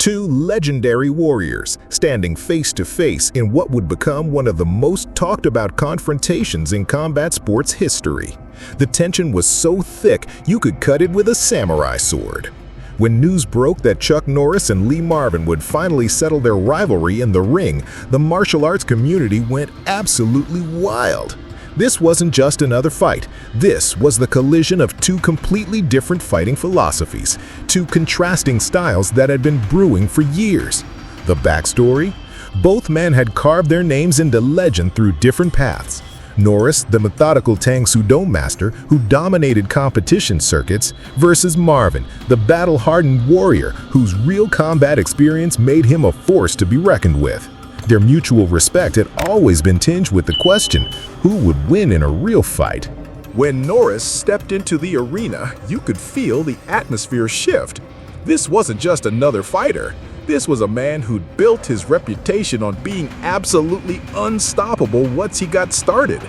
Two legendary warriors standing face to face in what would become one of the most talked about confrontations in combat sports history. The tension was so thick you could cut it with a samurai sword. When news broke that Chuck Norris and Lee Marvin would finally settle their rivalry in the ring, the martial arts community went absolutely wild. This wasn't just another fight. This was the collision of two completely different fighting philosophies, two contrasting styles that had been brewing for years. The backstory? Both men had carved their names into legend through different paths. Norris, the methodical Tang Soo Do master who dominated competition circuits, versus Marvin, the battle-hardened warrior whose real combat experience made him a force to be reckoned with. Their mutual respect had always been tinged with the question, who would win in a real fight? When Norris stepped into the arena, you could feel the atmosphere shift. This wasn't just another fighter. This was a man who'd built his reputation on being absolutely unstoppable once he got started.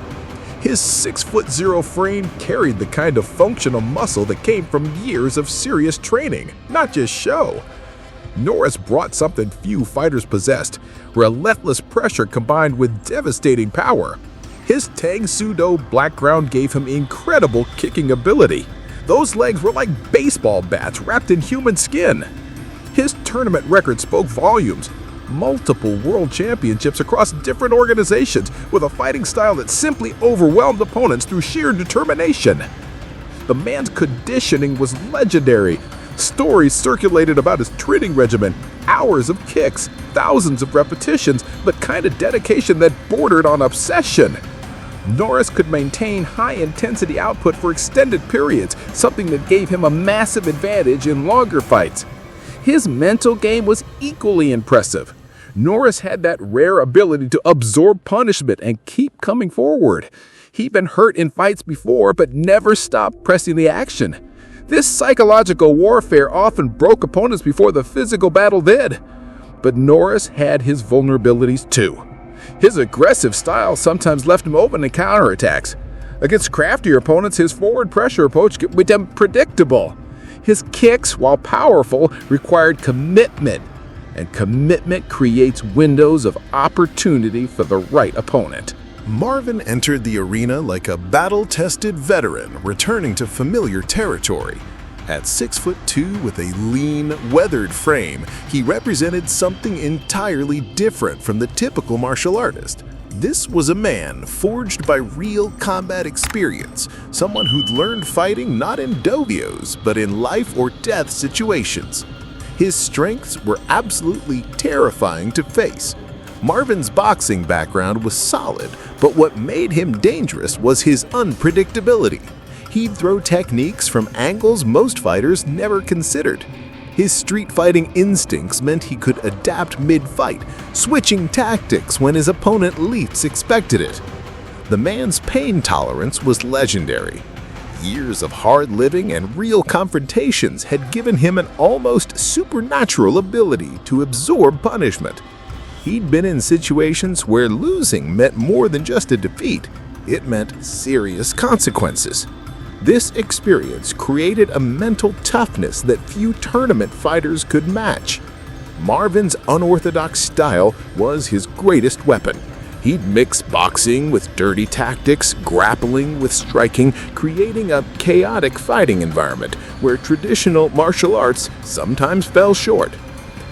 His 6'0" frame carried the kind of functional muscle that came from years of serious training, not just show. Norris brought something few fighters possessed, relentless pressure combined with devastating power. His Tang Soo Do background gave him incredible kicking ability. Those legs were like baseball bats wrapped in human skin. His tournament record spoke volumes. Multiple world championships across different organizations with a fighting style that simply overwhelmed opponents through sheer determination. The man's conditioning was legendary. Stories circulated about his training regimen, hours of kicks, thousands of repetitions, the kind of dedication that bordered on obsession. Norris could maintain high-intensity output for extended periods, something that gave him a massive advantage in longer fights. His mental game was equally impressive. Norris had that rare ability to absorb punishment and keep coming forward. He'd been hurt in fights before, but never stopped pressing the action. This psychological warfare often broke opponents before the physical battle did. But Norris had his vulnerabilities too. His aggressive style sometimes left him open to counterattacks. Against craftier opponents, his forward pressure approach became predictable. His kicks, while powerful, required commitment, and commitment creates windows of opportunity for the right opponent. Marvin entered the arena like a battle-tested veteran returning to familiar territory. At 6'2" with a lean, weathered frame, he represented something entirely different from the typical martial artist. This was a man forged by real combat experience, someone who'd learned fighting not in dojos, but in life or death situations. His strengths were absolutely terrifying to face. Marvin's boxing background was solid, but what made him dangerous was his unpredictability. He'd throw techniques from angles most fighters never considered. His street fighting instincts meant he could adapt mid-fight, switching tactics when his opponent least expected it. The man's pain tolerance was legendary. Years of hard living and real confrontations had given him an almost supernatural ability to absorb punishment. He'd been in situations where losing meant more than just a defeat. It meant serious consequences. This experience created a mental toughness that few tournament fighters could match. Marvin's unorthodox style was his greatest weapon. He'd mix boxing with dirty tactics, grappling with striking, creating a chaotic fighting environment where traditional martial arts sometimes fell short.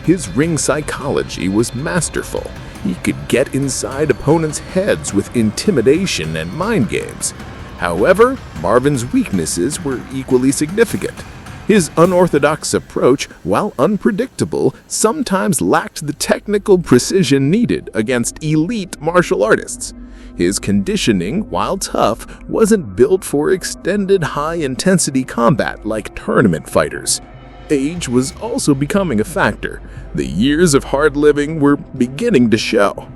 His ring psychology was masterful. He could get inside opponents' heads with intimidation and mind games. However, Marvin's weaknesses were equally significant. His unorthodox approach, while unpredictable, sometimes lacked the technical precision needed against elite martial artists. His conditioning, while tough, wasn't built for extended high-intensity combat like tournament fighters. Age was also becoming a factor. The years of hard living were beginning to show.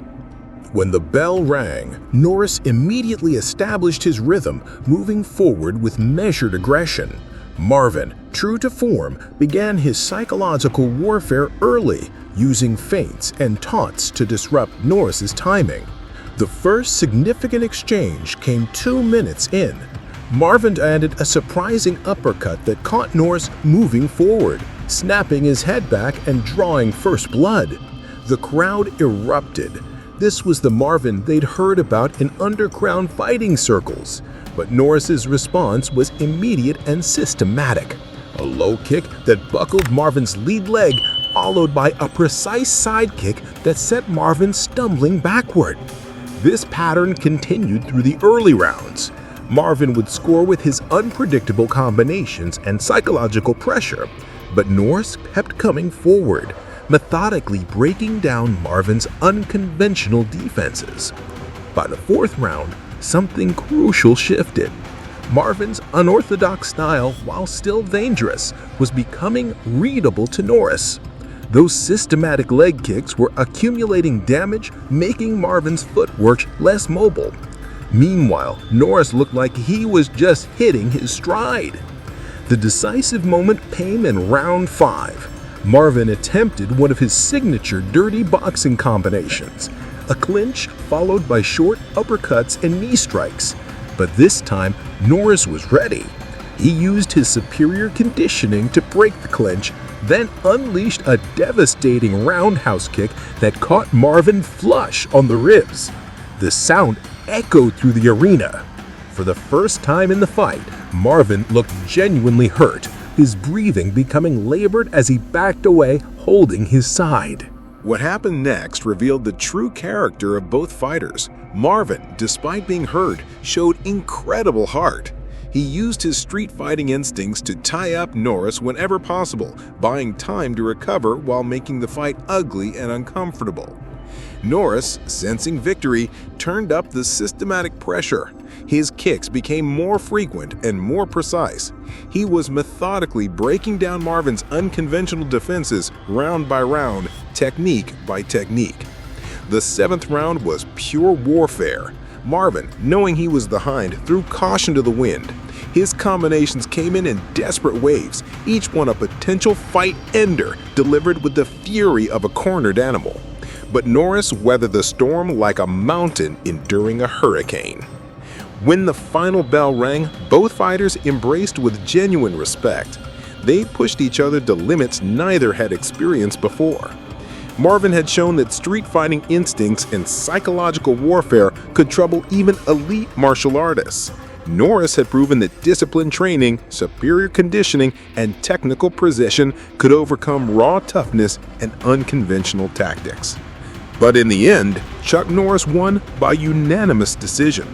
When the bell rang, Norris immediately established his rhythm, moving forward with measured aggression. Marvin, true to form, began his psychological warfare early, using feints and taunts to disrupt Norris's timing. The first significant exchange came 2 minutes in. Marvin added a surprising uppercut that caught Norris moving forward. snapping his head back and drawing first blood. The crowd erupted. This was the Marvin they'd heard about in underground fighting circles. But Norris's response was immediate and systematic. A low kick that buckled Marvin's lead leg, followed by a precise side kick that sent Marvin stumbling backward. This pattern continued through the early rounds. Marvin would score with his unpredictable combinations and psychological pressure, but Norris kept coming forward, methodically breaking down Marvin's unconventional defenses. By the fourth round, something crucial shifted. Marvin's unorthodox style, while still dangerous, was becoming readable to Norris. Those systematic leg kicks were accumulating damage, making Marvin's footwork less mobile. Meanwhile, Norris looked like he was just hitting his stride. The decisive moment came in round 5. Marvin attempted one of his signature dirty boxing combinations, a clinch followed by short uppercuts and knee strikes. But this time, Norris was ready. He used his superior conditioning to break the clinch, then unleashed a devastating roundhouse kick that caught Marvin flush on the ribs. The sound echoed through the arena. For the first time in the fight, Marvin looked genuinely hurt, his breathing becoming labored as he backed away, holding his side. What happened next revealed the true character of both fighters. Marvin, despite being hurt, showed incredible heart. He used his street fighting instincts to tie up Norris whenever possible, buying time to recover while making the fight ugly and uncomfortable. Norris, sensing victory, turned up the systematic pressure. His kicks became more frequent and more precise. He was methodically breaking down Marvin's unconventional defenses round by round, technique by technique. The 7th round was pure warfare. Marvin, knowing he was behind, threw caution to the wind. His combinations came in desperate waves, each one a potential fight ender, delivered with the fury of a cornered animal. But Norris weathered the storm like a mountain enduring a hurricane. When the final bell rang, both fighters embraced with genuine respect. They pushed each other to limits neither had experienced before. Marvin had shown that street fighting instincts and psychological warfare could trouble even elite martial artists. Norris had proven that disciplined training, superior conditioning, and technical precision could overcome raw toughness and unconventional tactics. But in the end, Chuck Norris won by unanimous decision.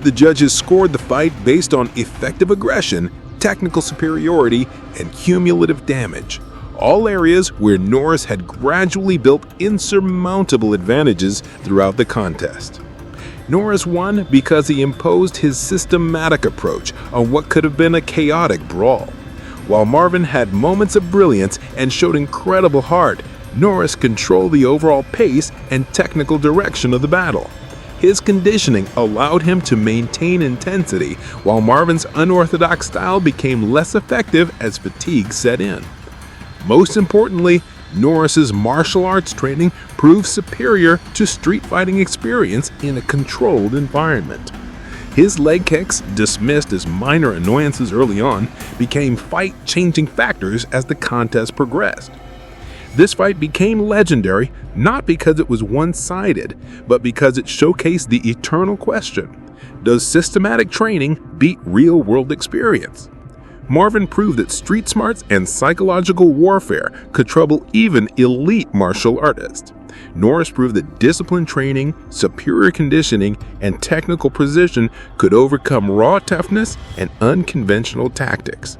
The judges scored the fight based on effective aggression, technical superiority, and cumulative damage, all areas where Norris had gradually built insurmountable advantages throughout the contest. Norris won because he imposed his systematic approach on what could have been a chaotic brawl. While Marvin had moments of brilliance and showed incredible heart, Norris controlled the overall pace and technical direction of the battle. His conditioning allowed him to maintain intensity, while Marvin's unorthodox style became less effective as fatigue set in. Most importantly, Norris's martial arts training proved superior to street fighting experience in a controlled environment. His leg kicks, dismissed as minor annoyances early on, became fight-changing factors as the contest progressed. This fight became legendary not because it was one-sided, but because it showcased the eternal question: does systematic training beat real-world experience? Marvin proved that street smarts and psychological warfare could trouble even elite martial artists. Norris proved that disciplined training, superior conditioning, and technical precision could overcome raw toughness and unconventional tactics.